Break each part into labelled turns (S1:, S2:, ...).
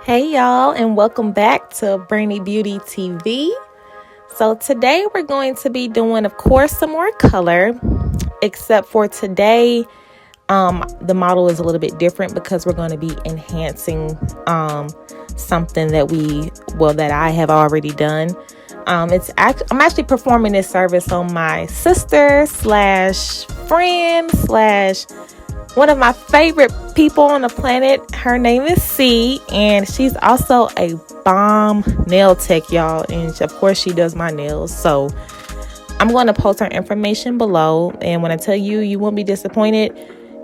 S1: Hey y'all, and welcome back to Brandi Beauty TV. So today we're going to be doing, of course, some more color, except for today the model is a little bit different because we're going to be enhancing something that I have already done. I'm actually performing this service on my sister slash friend slash one of my favorite people on the planet. Her name is C, and she's also a bomb nail tech, y'all. And of course, she does my nails. So I'm going to post her information below. And when I tell you, you won't be disappointed,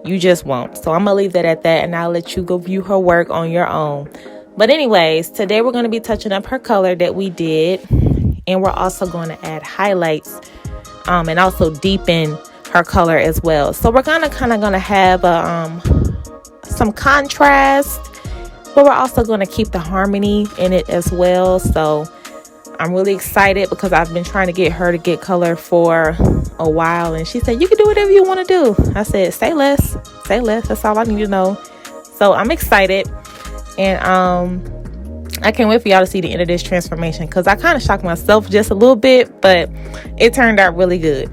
S1: you just won't. So I'm going to leave that at that, and I'll let you go view her work on your own. But anyways, today we're going to be touching up her color that we did. And we're also going to add highlights and also deepen her color as well. So we're kind of have some contrast, but we're also going to keep the harmony in it as well. So I'm really excited because I've been trying to get her to get color for a while, and she said, you can do whatever you want to do. I said, say less, that's all I need to know. So I'm excited, and I can't wait for y'all to see the end of this transformation, because I kind of shocked myself just a little bit, but it turned out really good.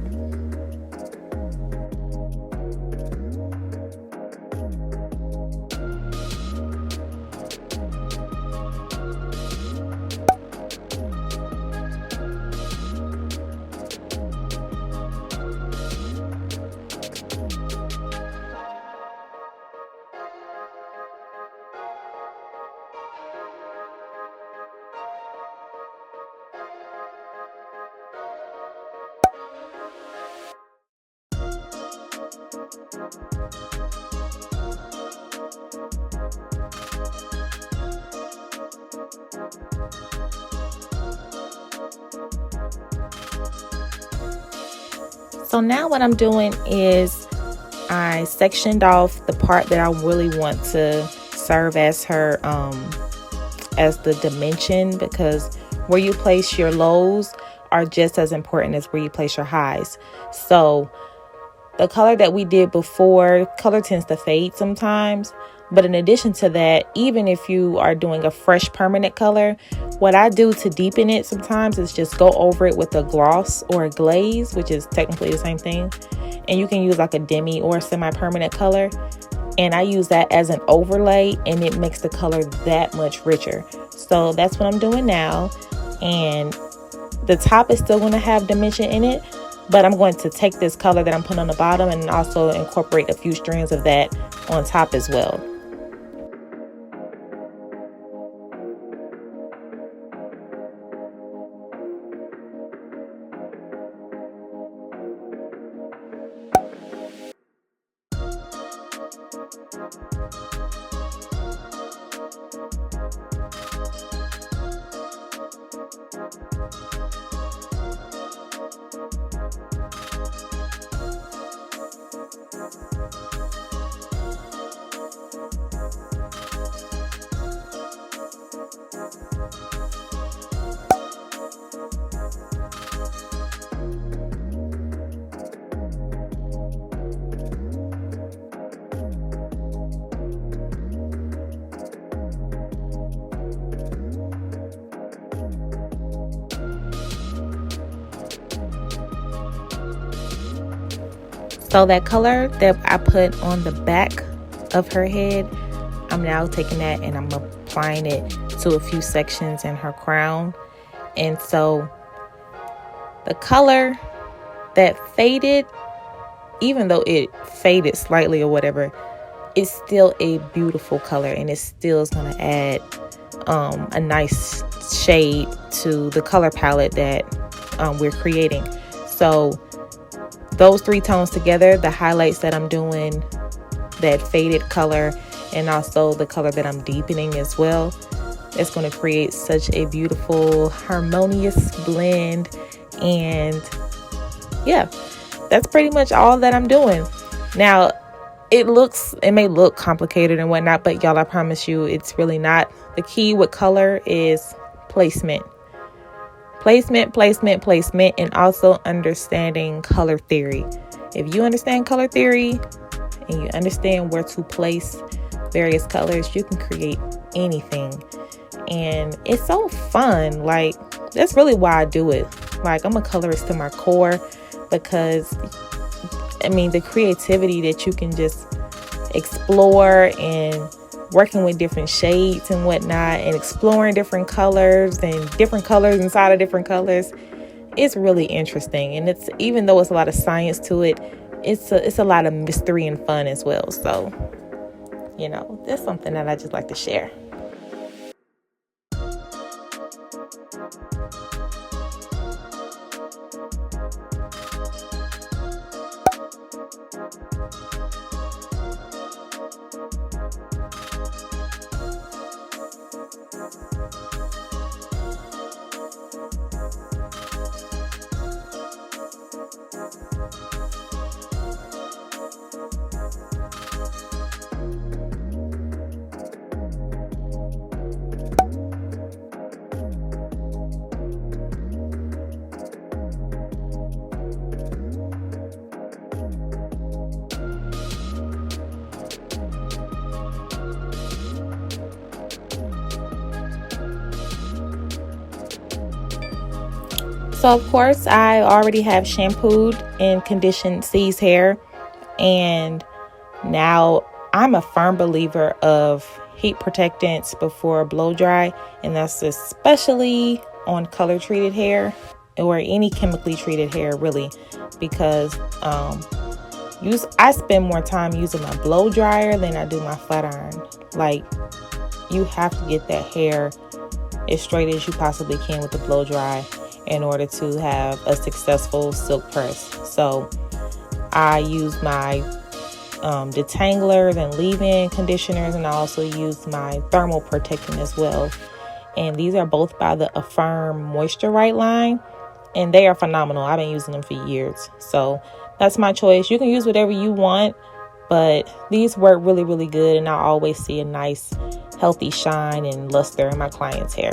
S1: So now what I'm doing is I sectioned off the part that I really want to serve as her as the dimension, because where you place your lows are just as important as where you place your highs. So the color that we did before, color tends to fade sometimes. But in addition to that, even if you are doing a fresh permanent color, what I do to deepen it sometimes is just go over it with a gloss or a glaze, which is technically the same thing. And you can use like a demi or semi-permanent color. And I use that as an overlay, and it makes the color that much richer. So that's what I'm doing now. And the top is still going to have dimension in it, but I'm going to take this color that I'm putting on the bottom and also incorporate a few strands of that on top as well. So that color that I put on the back of her head, I'm now taking that and I'm applying it to a few sections in her crown. And so the color that faded, even though it faded slightly or whatever, it's still a beautiful color, and it still is going to add a nice shade to the color palette that we're creating. So those three tones together, the highlights that I'm doing, that faded color, and also the color that I'm deepening as well, it's going to create such a beautiful, harmonious blend. And yeah, that's pretty much all that I'm doing. Now, it may look complicated and whatnot, but y'all, I promise you, it's really not. The key with color is placement. placement, placement, placement, and also understanding color theory. If you understand color theory and you understand where to place various colors, you can create anything. And it's so fun. Like, that's really why I do it. Like, I'm a colorist to my core, because I mean, the creativity that you can just explore, and working with different shades and whatnot, and exploring different colors and different colors inside of different colors, it's really interesting. And it's, even though it's a lot of science to it, it's a lot of mystery and fun as well. So, you know, that's something that I just like to share. So, of course, I already have shampooed and conditioned C's hair. And now I'm a firm believer of heat protectants before blow dry. And that's especially on color treated hair or any chemically treated hair, really, because I spend more time using my blow dryer than I do my flat iron. Like, you have to get that hair as straight as you possibly can with the blow dry in order to have a successful silk press. So I use my detangler and leave-in conditioners, and I also use my thermal protectant as well. And these are both by the Affirm Moisture Right line, and they are phenomenal. I've been using them for years. So that's my choice. You can use whatever you want, but these work really, really good, and I always see a nice, healthy shine and luster in my clients' hair.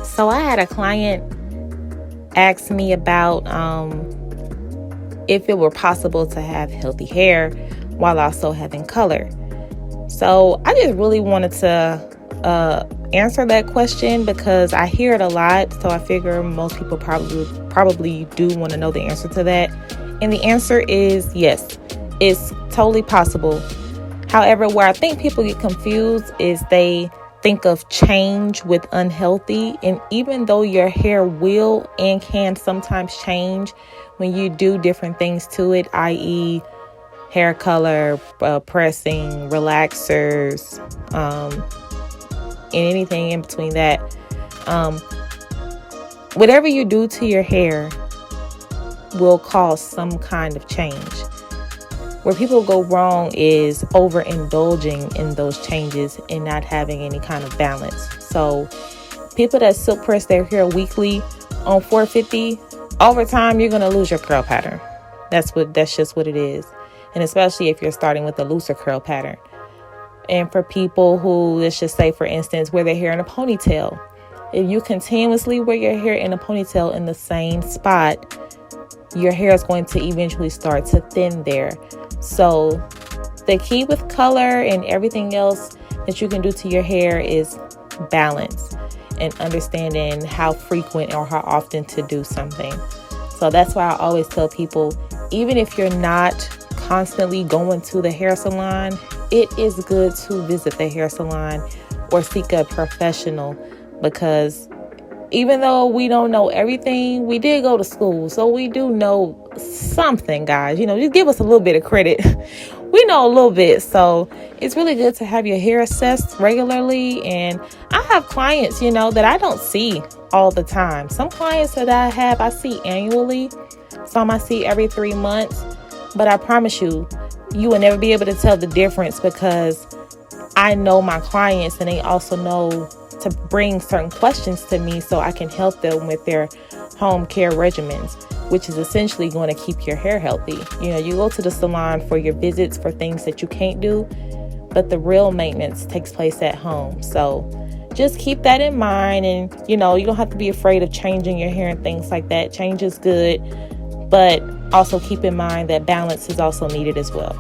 S1: So I had a client ask me about if it were possible to have healthy hair while also having color. So I just really wanted to answer that question because I hear it a lot. So I figure most people probably do want to know the answer to that. And the answer is yes, it's totally possible. However, where I think people get confused is they think of change with unhealthy. And even though your hair will and can sometimes change when you do different things to it, i.e. hair color, pressing, relaxers, and anything in between that, whatever you do to your hair will cause some kind of change. Where people go wrong is overindulging in those changes and not having any kind of balance. So people that silk press their hair weekly on 450, over time you're going to lose your curl pattern. That's just what it is. And especially if you're starting with a looser curl pattern. And for people who, let's just say, for instance, wear their hair in a ponytail. If you continuously wear your hair in a ponytail in the same spot, your hair is going to eventually start to thin there. So the key with color and everything else that you can do to your hair is balance. and understanding how frequent or how often to do something. So that's why I always tell people, even if you're not constantly going to the hair salon, it is good to visit the hair salon or seek a professional, because even though we don't know everything, we did go to school. So we do know something, guys. Just give us a little bit of credit. We know a little bit. So it's really good to have your hair assessed regularly. And I have clients, that I don't see all the time. Some clients that I see annually. Some I see every 3 months. But I promise you, you will never be able to tell the difference, because I know my clients and they also know to bring certain questions to me so I can help them with their home care regimens, which is essentially going to keep your hair healthy. You go to the salon for your visits for things that you can't do, but the real maintenance takes place at home. So just keep that in mind. And, you don't have to be afraid of changing your hair and things like that. Change is good, but also keep in mind that balance is also needed as well.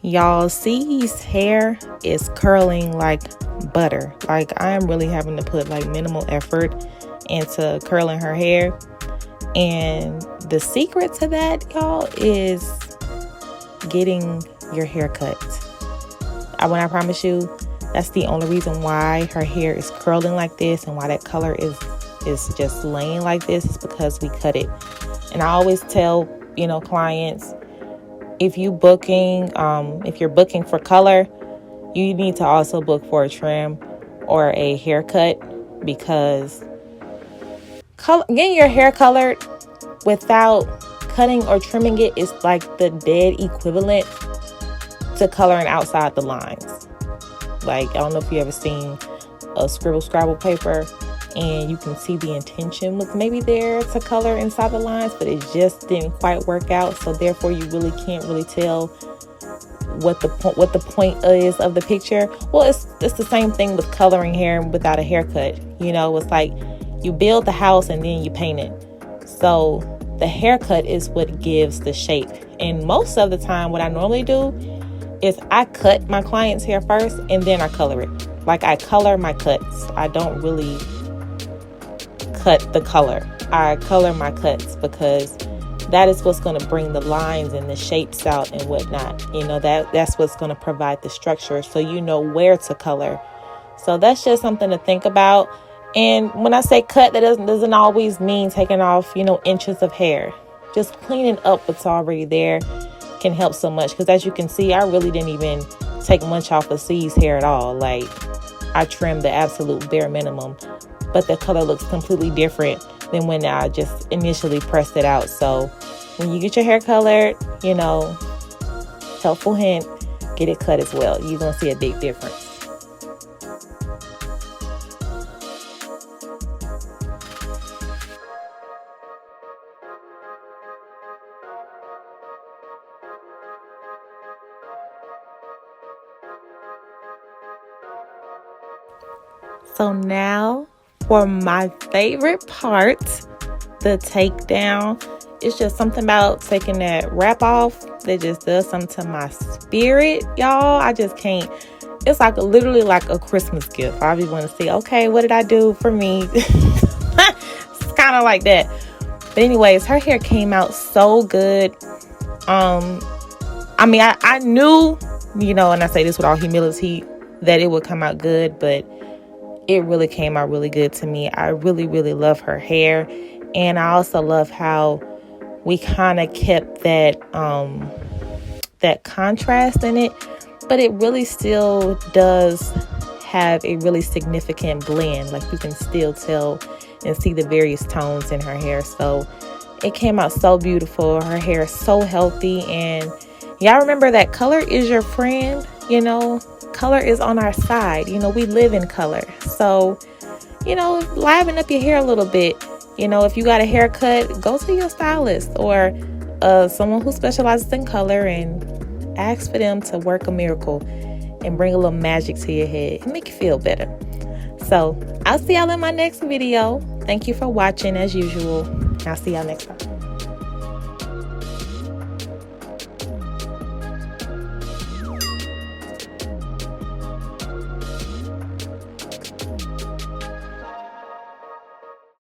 S1: Y'all, C's hair is curling like butter. Like, I am really having to put minimal effort into curling her hair. And the secret to that, y'all, is getting your hair cut. When I promise you, that's the only reason why her hair is curling like this and why that color is just laying like this, is because we cut it. And I always tell, clients, if you're booking for color, you need to also book for a trim or a haircut, because getting your hair colored without cutting or trimming it is like the dead equivalent to coloring outside the lines. I don't know if you ever seen a scribble scrabble paper and you can see the intention was maybe there to color inside the lines, but it just didn't quite work out. So therefore, you really can't really tell what the point is of the picture. Well, it's the same thing with coloring hair without a haircut. It's like you build the house and then you paint it. So the haircut is what gives the shape. And most of the time, what I normally do is I cut my client's hair first and then I color it. I color my cuts. I don't really cut the color. I color my cuts, because that is what's going to bring the lines and the shapes out and whatnot. That's what's going to provide the structure, so you know where to color. So that's just something to think about. And when I say cut, that doesn't always mean taking off, inches of hair. Just cleaning up what's already there can help so much. Because as you can see, I really didn't even take much off of C's hair at all. I trimmed the absolute bare minimum, but the color looks completely different than when I just initially pressed it out. So when you get your hair colored, helpful hint, get it cut as well. You're going to see a big difference. So now for my favorite part, the takedown. It's just something about taking that wrap off that just does something to my spirit, y'all. I just can't. It's literally like a Christmas gift. I always want to say, okay, what did I do for me? It's kind of like that. But anyways, her hair came out so good. I knew, and I say this with all humility, that it would come out good, but it really came out really good to me. I really, really love her hair. And I also love how we kind of kept that contrast in it, but it really still does have a really significant blend. Like you can still tell and see the various tones in her hair. So it came out so beautiful. Her hair is so healthy. And y'all remember that color is your friend. Color is on our side. We live in color. So, liven up your hair a little bit. If you got a haircut, go to your stylist or someone who specializes in color and ask for them to work a miracle and bring a little magic to your head and make you feel better. So I'll see y'all in my next video. Thank you for watching as usual. I'll see y'all next time.